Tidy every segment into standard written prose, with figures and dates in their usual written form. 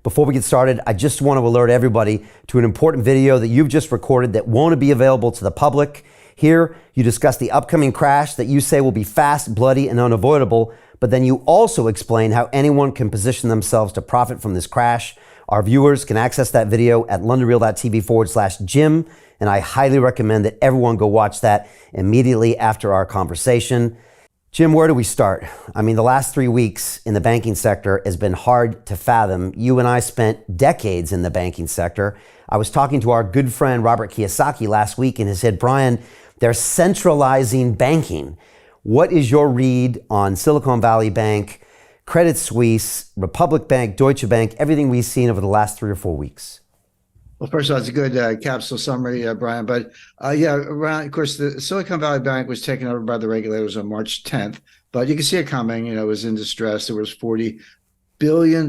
Before we get started, I just want to alert everybody to an important video that you've just recorded that won't be available to the public. Here, you discuss the upcoming crash that you say will be fast, bloody, and unavoidable, but then you also explain how anyone can position themselves to profit from this crash. Our viewers can access that video at londonreal.tv/Jim, and I highly recommend that everyone go watch that immediately after our conversation. Jim, where do we start? I mean, the last 3 weeks in the banking sector has been hard to fathom. You and I spent decades in the banking sector. I was talking to our good friend Robert Kiyosaki last week, and he said, Brian, they're centralizing banking. What is your read on Silicon Valley Bank, Credit Suisse, Republic Bank, Deutsche Bank, everything we've seen over the last 3 or 4 weeks? Well, first of all, it's a good capsule summary, Brian. But of course, the Silicon Valley Bank was taken over by the regulators on March 10th. But you can see it coming. You know, it was in distress. There was $40 billion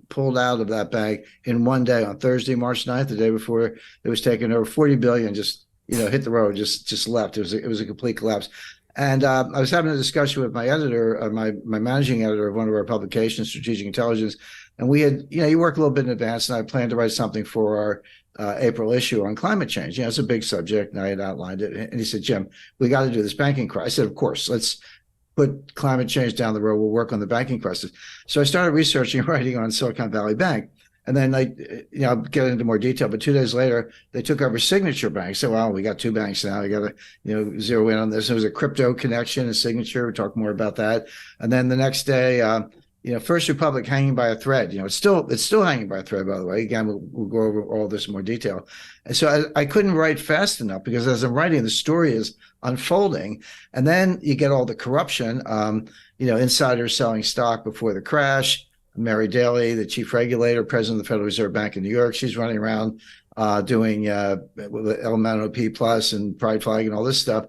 pulled out of that bank in one day on Thursday, March 9th, the day before it was taken over. $40 billion just hit the road, just left. It was a complete collapse. And I was having a discussion with my editor, my managing editor of one of our publications, Strategic Intelligence. And we had, you work a little bit in advance, and I planned to write something for our April issue on climate change. It's a big subject, and I had outlined it. And he said, Jim, we got to do this banking crisis. I said, of course, let's put climate change down the road. We'll work on the banking crisis. So I started researching and writing on Silicon Valley Bank. And then I'll get into more detail, but 2 days later, they took over Signature Bank. So, well, we got two banks now. We got to, zero in on this. There was a crypto connection and Signature. We'll talk more about that. And then the next day, First Republic hanging by a thread. It's still hanging by a thread, by the way. Again, we'll go over all this in more detail. And so I couldn't write fast enough because as I'm writing, the story is unfolding. And then you get all the corruption, insiders selling stock before the crash. Mary Daly, the chief regulator, president of the Federal Reserve Bank in New York, she's running around doing LMNOP plus and pride flag and all this stuff.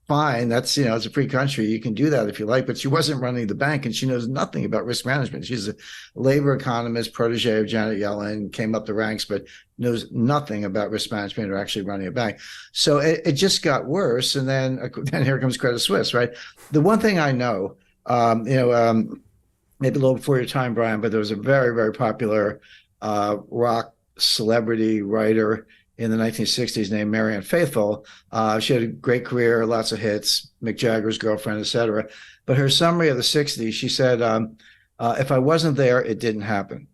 Fine, that's it's a free country. You can do that if you like, but she wasn't running the bank, and she knows nothing about risk management. She's a labor economist, protege of Janet Yellen, came up the ranks, but knows nothing about risk management or actually running a bank. So it just got worse, and then here comes Credit Suisse, right? The one thing I know, maybe a little before your time, Brian, but there was a very, very popular rock celebrity writer in the 1960s named Marianne Faithfull. She had a great career, lots of hits, Mick Jagger's girlfriend, etc. But her summary of the 60s, she said, if I wasn't there, it didn't happen.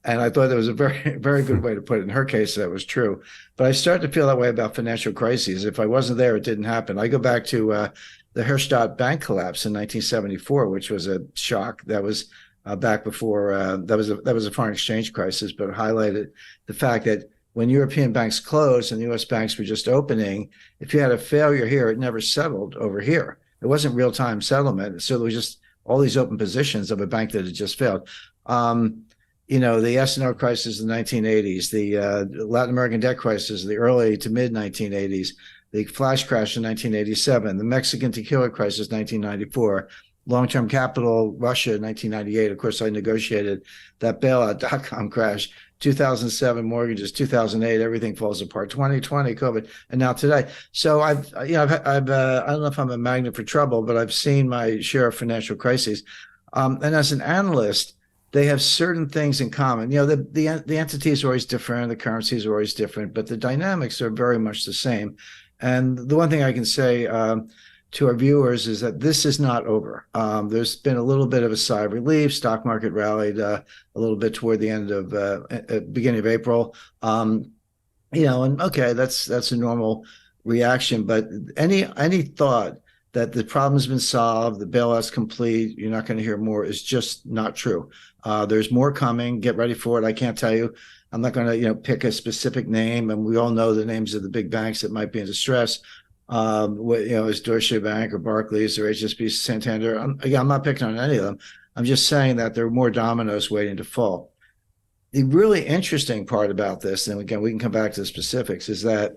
And I thought that was a very, very good way to put it. In her case, that was true. But I started to feel that way about financial crises. If I wasn't there, it didn't happen. I go back to the Herstatt Bank collapse in 1974, which was a shock. That was back before that was a foreign exchange crisis, but it highlighted the fact that when European banks closed and the U.S. banks were just opening, if you had a failure here, it never settled over here. It wasn't real-time settlement, so there was just all these open positions of a bank that had just failed. The S&O crisis in the 1980s, the Latin American debt crisis, the early to mid 1980s. The flash crash in 1987, the Mexican tequila crisis, 1994, long-term capital, Russia, 1998. Of course, I negotiated that bailout dot-com crash, 2007 mortgages, 2008, everything falls apart, 2020, COVID, and now today. So I don't know if I'm a magnet for trouble, but I've seen my share of financial crises. And as an analyst, they have certain things in common. The entities are always different, the currencies are always different, but the dynamics are very much the same. And the one thing I can say to our viewers is that this is not over. There's been a little bit of a sigh of relief. Stock market rallied a little bit toward the end of beginning of April. And okay, that's a normal reaction. But any thought that the problem's been solved, the bailout's complete, you're not going to hear more, is just not true. There's more coming. Get ready for it. I can't tell you. I'm not going to, pick a specific name, and we all know the names of the big banks that might be in distress. Is Deutsche Bank or Barclays or HSBC, Santander. I'm not picking on any of them. I'm just saying that there are more dominoes waiting to fall. The really interesting part about this, and again, we can come back to the specifics, is that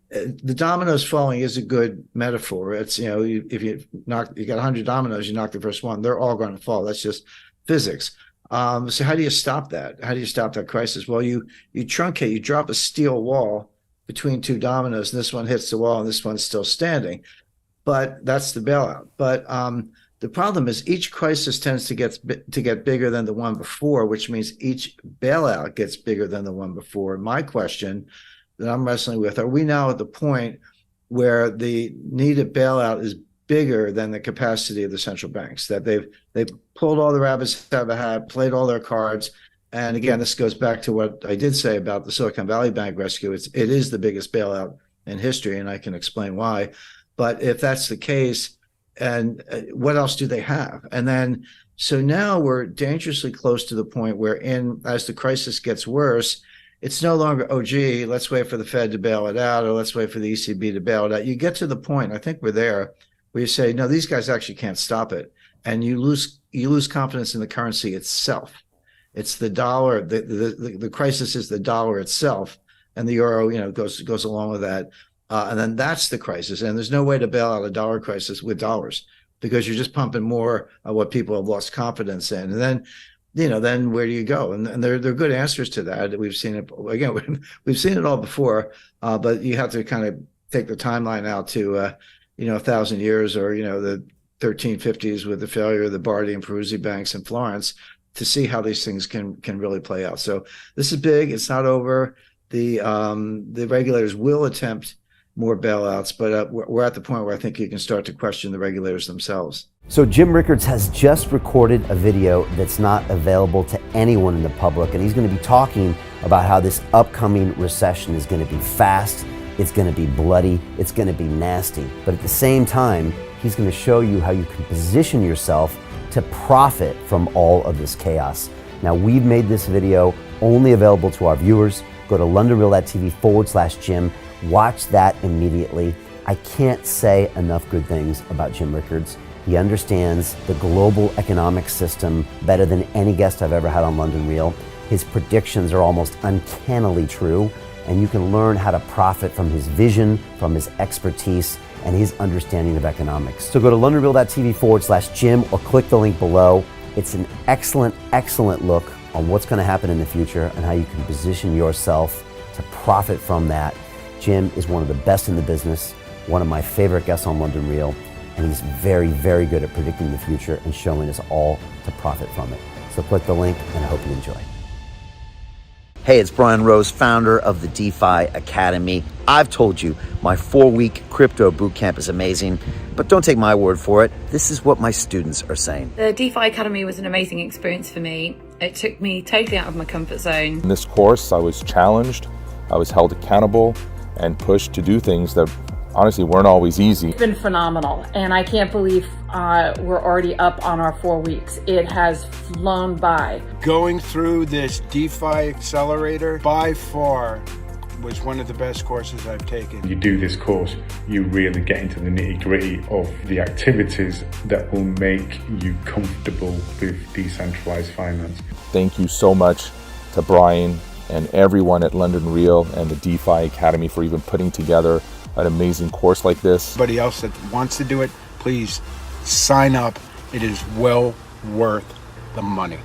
the dominoes falling is a good metaphor. It's, if you got 100 dominoes, you knock the first one, they're all going to fall. That's just physics. So how do you stop that? How do you stop that crisis? Well, you truncate, you drop a steel wall between two dominoes, and this one hits the wall and this one's still standing. But that's the bailout. But The problem is each crisis tends to get bigger than the one before, which means each bailout gets bigger than the one before. My question that I'm wrestling with, are we now at the point where the needed bailout is bigger than the capacity of the central banks, that they've pulled all the rabbits out of a hat, played all their cards? And again, this goes back to what I did say about the Silicon Valley Bank rescue. It is the biggest bailout in history, and I can explain why. But if that's the case, and what else do they have? And then, so now we're dangerously close to the point where, as the crisis gets worse, it's no longer, oh, gee, let's wait for the Fed to bail it out, or let's wait for the ECB to bail it out. You get to the point, I think we're there, where you say, no, these guys actually can't stop it. And you lose confidence in the currency itself. It's the dollar. The crisis is the dollar itself, and the euro, goes along with that. And then that's the crisis. And there's no way to bail out a dollar crisis with dollars, because you're just pumping more of what people have lost confidence in. And then, then where do you go? And there are good answers to that. We've seen it again. We've seen it all before, but you have to kind of take the timeline out to 1,000 years, or the 1350s with the failure of the Bardi and Peruzzi banks in Florence, to see how these things can really play out. So this is big. It's not over. The regulators will attempt more bailouts, but we're at the point where I think you can start to question the regulators themselves. So Jim Rickards has just recorded a video that's not available to anyone in the public, and he's going to be talking about how this upcoming recession is going to be fast, it's going to be bloody, it's going to be nasty. But at the same time, he's going to show you how you can position yourself to profit from all of this chaos. Now, we've made this video only available to our viewers. Go to londonreal.tv/Jim. Watch that immediately. I can't say enough good things about Jim Rickards. He understands the global economic system better than any guest I've ever had on London Real. His predictions are almost uncannily true, and you can learn how to profit from his vision, from his expertise, and his understanding of economics. So go to londonreal.tv/Jim or click the link below. It's an excellent, excellent look on what's going to happen in the future and how you can position yourself to profit from that. Jim is one of the best in the business, one of my favorite guests on London Real, and he's very, very good at predicting the future and showing us all to profit from it. So click the link, and I hope you enjoy. Hey, it's Brian Rose, founder of the DeFi Academy. I've told you my 4-week crypto bootcamp is amazing, but don't take my word for it. This is what my students are saying. The DeFi Academy was an amazing experience for me. It took me totally out of my comfort zone. In this course, I was challenged, I was held accountable, and pushed to do things that honestly weren't always easy. It's been phenomenal, and I can't believe we're already up on our 4 weeks. It has flown by. Going through this DeFi accelerator by far was one of the best courses I've taken. You do this course, you really get into the nitty-gritty of the activities that will make you comfortable with decentralized finance. Thank you so much to Brian and everyone at London Real and the DeFi Academy for even putting together an amazing course like this. Anybody else that wants to do it, please sign up. It is well worth the money.